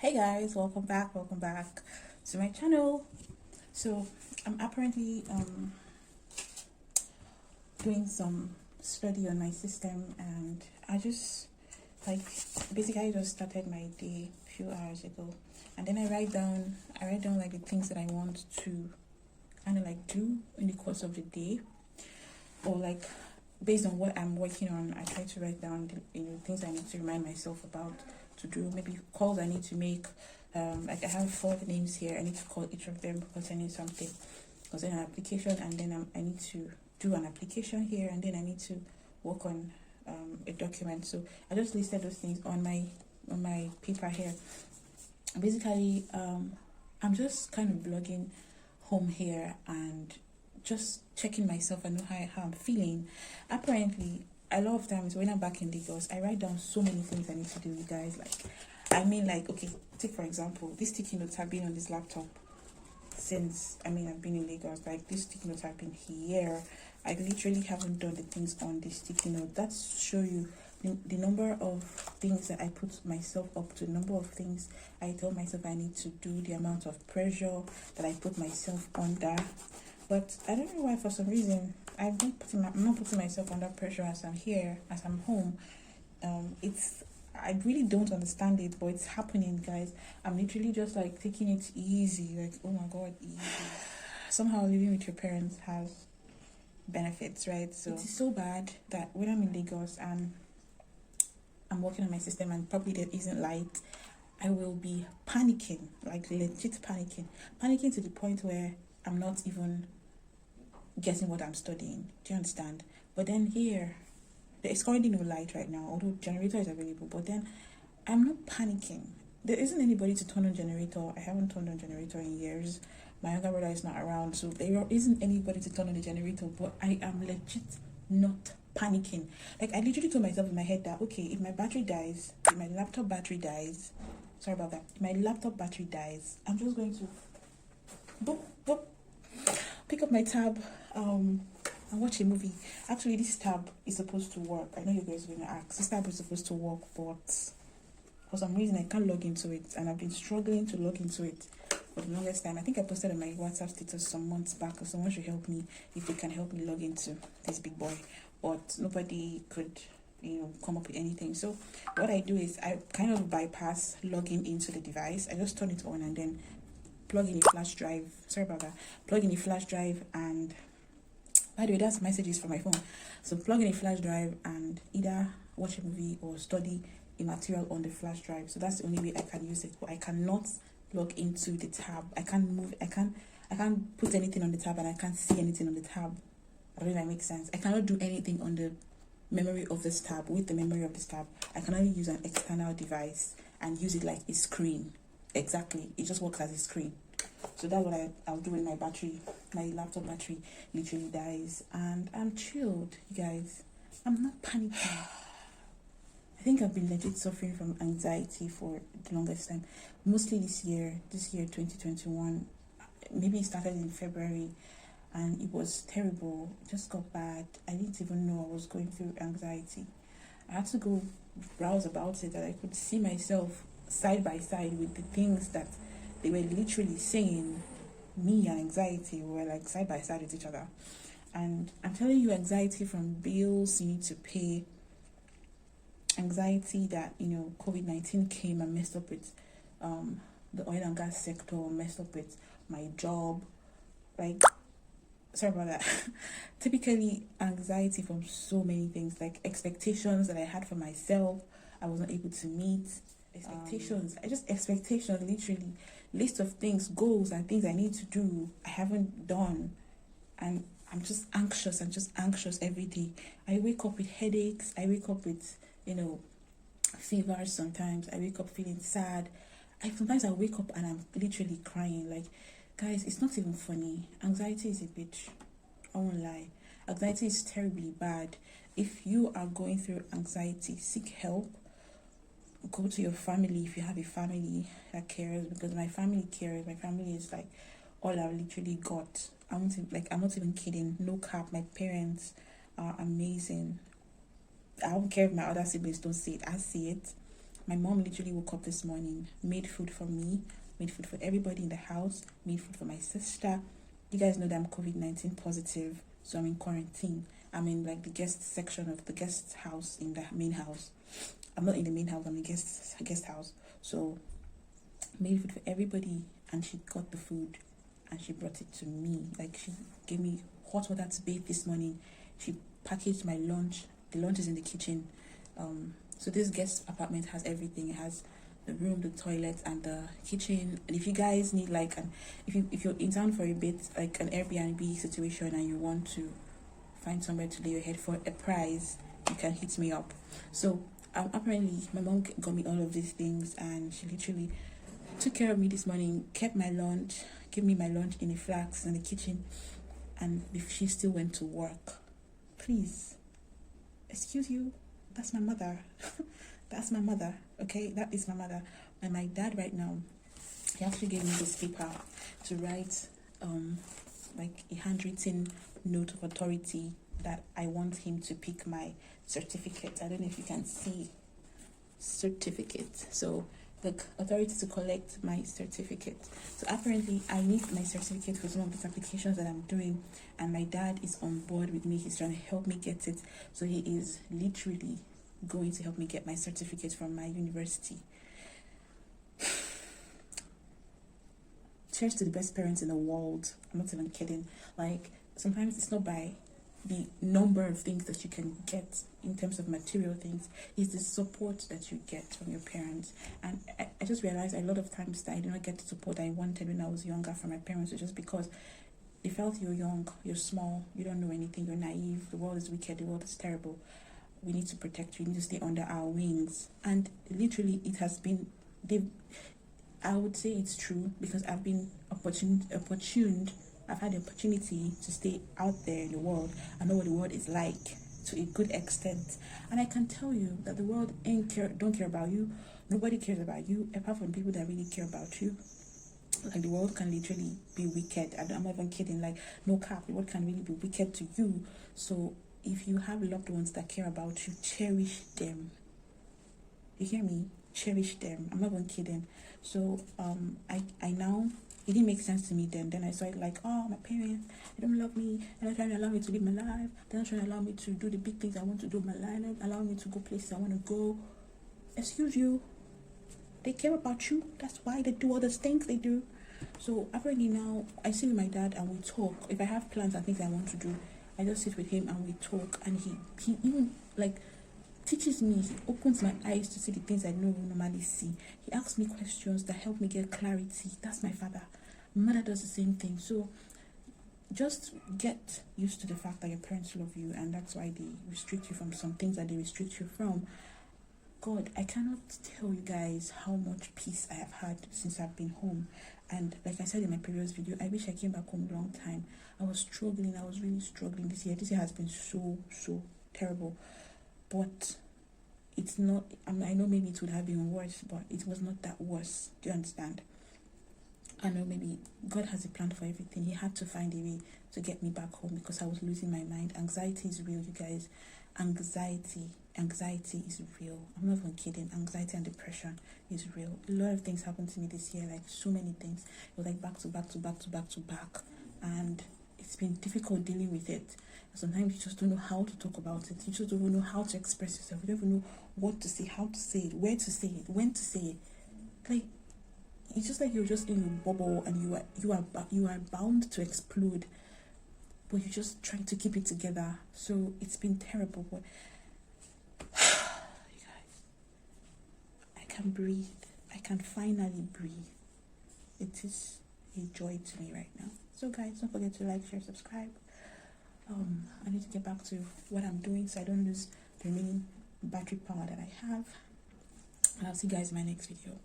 Hey guys, welcome back to my channel. So I'm apparently doing some study on my system, and I just like basically I just started my day a few hours ago, and then I write down like the things that I want to kind of like do in the course of the day, or like based on what I'm working on. I try to write down things I need to remind myself about to do, maybe calls I need to make. Like I have 4 names here. I need to call each of them concerning something, concerning an application, and then I need to do an application here, and then I need to work on a document. So I just listed those things on my paper here. Basically, I'm just kind of blogging home here and just checking myself and know how I'm feeling. Apparently, a lot of times when I'm back in Lagos, I write down so many things I need to do, you guys. Okay, take for example, these sticky notes have been on this laptop since I've been in Lagos. Like, these sticky notes have been here. I literally haven't done the things on this sticky note. That's show you the number of things that I put myself up to, the number of things I tell myself I need to do, the amount of pressure that I put myself under. But I don't know why, for some reason, I'm not putting myself under pressure as I'm home. I really don't understand it, but it's happening, guys. I'm literally just like taking it easy, like, oh my god, easy. Somehow living with your parents has benefits, right? So it's so bad that when I'm in Lagos and I'm working on my system and probably there isn't light, I will be panicking, like legit panicking to the point where I'm not even getting what I'm studying. Do you understand? But then here, there's currently no light right now, although generator is available. But then I'm not panicking. There isn't anybody to turn on generator. I haven't turned on generator in years. My younger brother is not around, so there isn't anybody to turn on the generator. But I am legit not panicking. Like, I literally told myself in my head that, okay, if my battery dies, if my laptop battery dies, sorry about that, if my laptop battery dies, I'm just going to boop, pick up my tab and watch a movie. Actually, this tab is supposed to work. I know you guys are going to ask. This tab is supposed to work, but for some reason I can't log into it, and I've been struggling to log into it for the longest time. I think I posted on my WhatsApp status some months back, so someone should help me if they can help me log into this big boy. But nobody could, come up with anything. So what I do is I kind of bypass logging into the device. I just turn it on and then plug in a flash drive. Sorry about that. Plug in a flash drive, and by the way, that's messages from my phone. So plug in a flash drive and either watch a movie or study a material on the flash drive. So that's the only way I can use it. But I cannot log into the tab. I can't put anything on the tab, and I can't see anything on the tab. I don't know if that makes sense. I cannot do anything on the memory of this tab, with the memory of this tab. I can only use an external device and use it like a screen. Exactly. It just works as a screen. So that's what I'll do when my laptop battery literally dies. And I'm chilled, you guys. I'm not panicking. I think I've been legit suffering from anxiety for the longest time. Mostly this year 2021. Maybe it started in February, and it was terrible. It just got bad. I didn't even know I was going through anxiety. I had to go browse about it, that I could see myself side by side with the things that they were literally saying. Me and anxiety were like side by side with each other. And I'm telling you, anxiety from bills you need to pay, anxiety that, COVID-19 came and messed up with the oil and gas sector, messed up with my job. Like, sorry about that. Typically, anxiety from so many things, like expectations that I had for myself, I wasn't able to meet. Expectations, literally, list of things, goals and things I need to do, I haven't done, and I'm just anxious every day. I wake up with headaches, I wake up with, fevers sometimes, I wake up feeling sad. Sometimes I wake up and I'm literally crying. Like, guys, it's not even funny. Anxiety is a bitch. I won't lie. Anxiety is terribly bad. If you are going through anxiety, seek help. Go to your family if you have a family that cares, because my family cares. My family is like all I've literally got. I'm not even kidding. No cap. My parents are amazing. I don't care if my other siblings don't see it. I see it. My mom literally woke up this morning, made food for me, made food for everybody in the house, made food for my sister. You guys know that I'm COVID-19 positive, so I'm in quarantine. I'm in like the guest section of the guest house in the main house. I'm not in the main house, I'm in the guest house. So made food for everybody, and she got the food and she brought it to me. Like, she gave me hot water to bathe this morning. She packaged my lunch. The lunch is in the kitchen. So this guest apartment has everything. It has the room, the toilet, and the kitchen. And if you guys need like if you're in town for a bit, like an Airbnb situation, and you want to find somewhere to lay your head for a price, you can hit me up. So apparently my mom got me all of these things, and she literally took care of me this morning, kept my lunch, gave me my lunch in a flask in the kitchen, and she still went to work. Please, excuse you, that's my mother. That's my mother, okay? That is my mother. And my dad right now, he actually gave me this paper to write like a handwritten note of authority that I want him to pick my certificate. I don't know if you can see certificate. So the authority to collect my certificate. So apparently I need my certificate for some of these applications that I'm doing, and my dad is on board with me. He's trying to help me get it. So he is literally going to help me get my certificate from my university. Cheers to the best parents in the world. I'm not even kidding. Like, sometimes it's not by the number of things that you can get in terms of material things, is the support that you get from your parents. And I just realized a lot of times that I did not get the support I wanted when I was younger from my parents, just because they felt you're young, you're small, you don't know anything, you're naive, the world is wicked, the world is terrible, we need to protect you, you need to stay under our wings. And literally it has been, I would say it's true, because I've been opportuned. I've had the opportunity to stay out there in the world. I know what the world is like to a good extent, and I can tell you that the world don't care about you. Nobody cares about you apart from people that really care about you. Like, the world can literally be wicked. I'm not even kidding. Like, no cap, the world can really be wicked to you. So if you have loved ones that care about you, cherish them. You hear me? Cherish them. I'm not even kidding. So I now, it didn't make sense to me then. Then I saw it like, oh, my parents, they don't love me. They're not trying to allow me to live my life. They're not trying to allow me to do the big things I want to do in my life. They're not allowing me to go places I want to go. Excuse you. They care about you. That's why they do all the things they do. So apparently now, I sit with my dad and we talk. If I have plans and things I want to do, I just sit with him and we talk. And he even like teaches me. He opens my eyes to see the things I don't normally see. He asks me questions that help me get clarity. That's my father. My mother does the same thing. So just get used to the fact that your parents love you, and that's why they restrict you from some things that they restrict you from. God, I cannot tell you guys how much peace I have had since I've been home. And like I said in my previous video, I wish I came back home a long time. I was struggling. I was really struggling this year. This year has been so terrible. But it's not, I know maybe it would have been worse, but it was not that worse. Do you understand? I know maybe God has a plan for everything. He had to find a way to get me back home because I was losing my mind. Anxiety is real, you guys. Anxiety is real. I'm not even kidding. Anxiety and depression is real. A lot of things happened to me this year, like so many things. It was like back to back. And it's been difficult dealing with it. Sometimes you just don't know how to talk about it. You just don't know how to express yourself. You don't even know what to say, how to say it, where to say it, when to say it. Like, it's just like you're just in a bubble and you are bound to explode, but you're just trying to keep it together. So it's been terrible, but you guys, I can breathe. I can finally breathe. It is a joy to me right now. So guys, don't forget to like, share, subscribe. I need to get back to what I'm doing so I don't lose the remaining battery power that I have. And I'll see you guys in my next video.